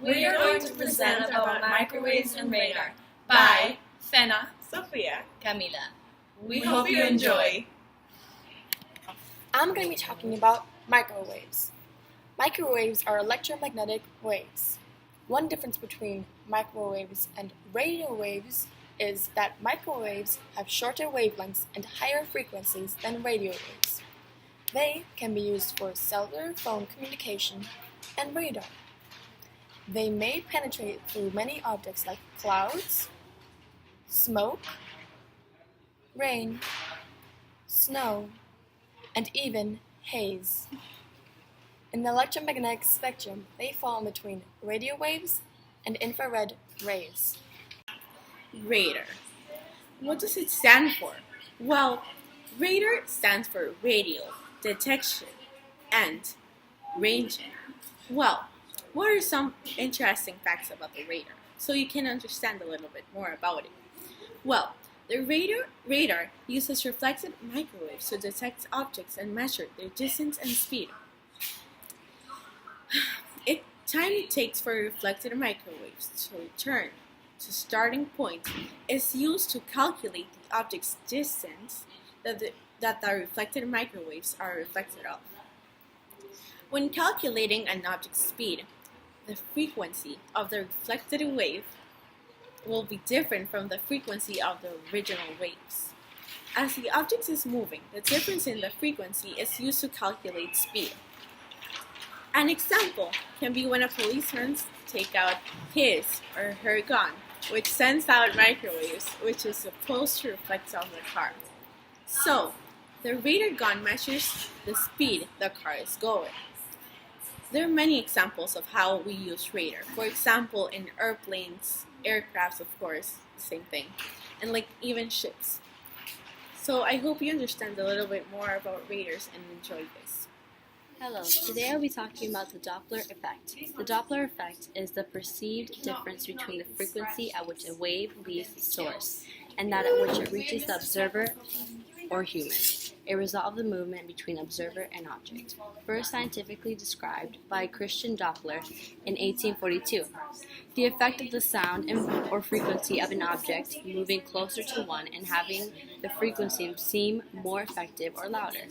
We are going to present about microwaves and radar by Fena, Sophia. Camila. We hope you enjoy. I'm going to be talking about microwaves. Microwaves are electromagnetic waves. One difference between microwaves and radio waves is that microwaves have shorter wavelengths and higher frequencies than radio waves. They can be used for cellular phone communication and radar. They may penetrate through many objects like clouds, smoke, rain, snow, and even haze. In the electromagnetic spectrum, they fall in between radio waves and infrared rays. Radar. What does it stand for? Well, radar stands for radio, detection, and ranging. Well, what are some interesting facts about the radar so you can understand a little bit more about it? Well, the radar uses reflected microwaves to detect objects and measure their distance and speed. Time it takes for reflected microwaves to return to starting point is used to calculate the object's distance that the reflected microwaves are reflected of. When calculating an object's speed, the frequency of the reflected wave will be different from the frequency of the original waves. As the object is moving, the difference in the frequency is used to calculate speed. An example can be when a policeman takes out his or her gun, which sends out microwaves, which is supposed to reflect on the car. So, the radar gun measures the speed the car is going. There are many examples of how we use radar. For example, in airplanes, aircrafts, of course, the same thing, and even ships. So I hope you understand a little bit more about radars and enjoy this. Hello, today I'll be talking about the Doppler effect. The Doppler effect is the perceived difference between the frequency at which a wave leaves the source and that at which it reaches the observer or human, a result of the movement between observer and object. First scientifically described by Christian Doppler in 1842. The effect of the sound or frequency of an object moving closer to one and having the frequency seem more effective or louder.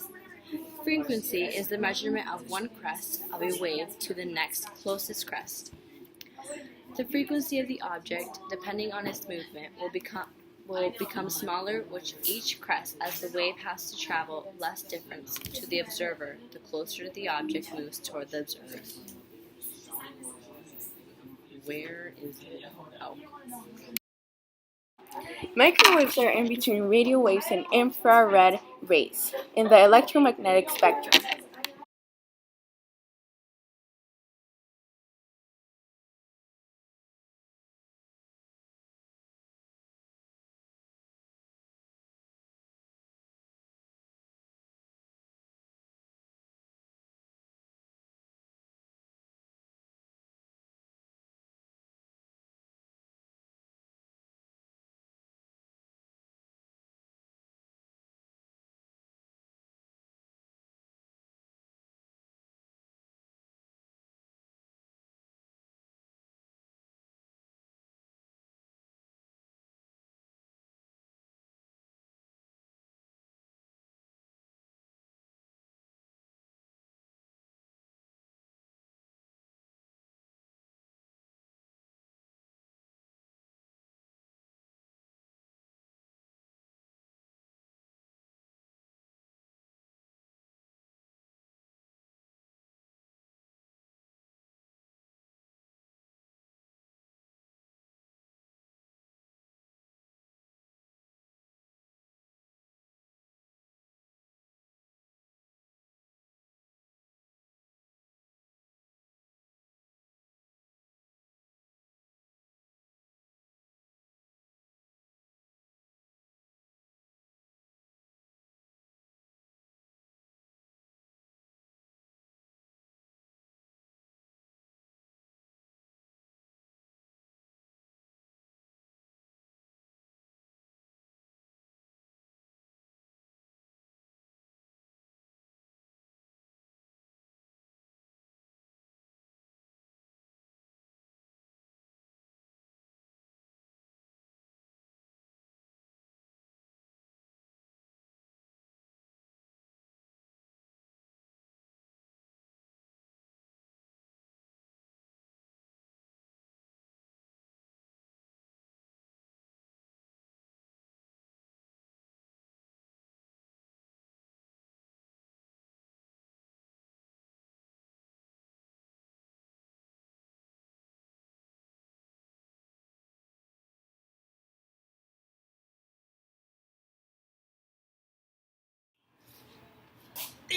Frequency is the measurement of one crest of a wave to the next closest crest. The frequency of the object, depending on its movement, will become smaller with each crest as the wave has to travel less distance to the observer the closer the object moves toward the observer. Where is it? Oh. Microwaves are in between radio waves and infrared rays in the electromagnetic spectrum.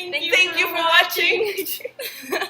Thank you for watching.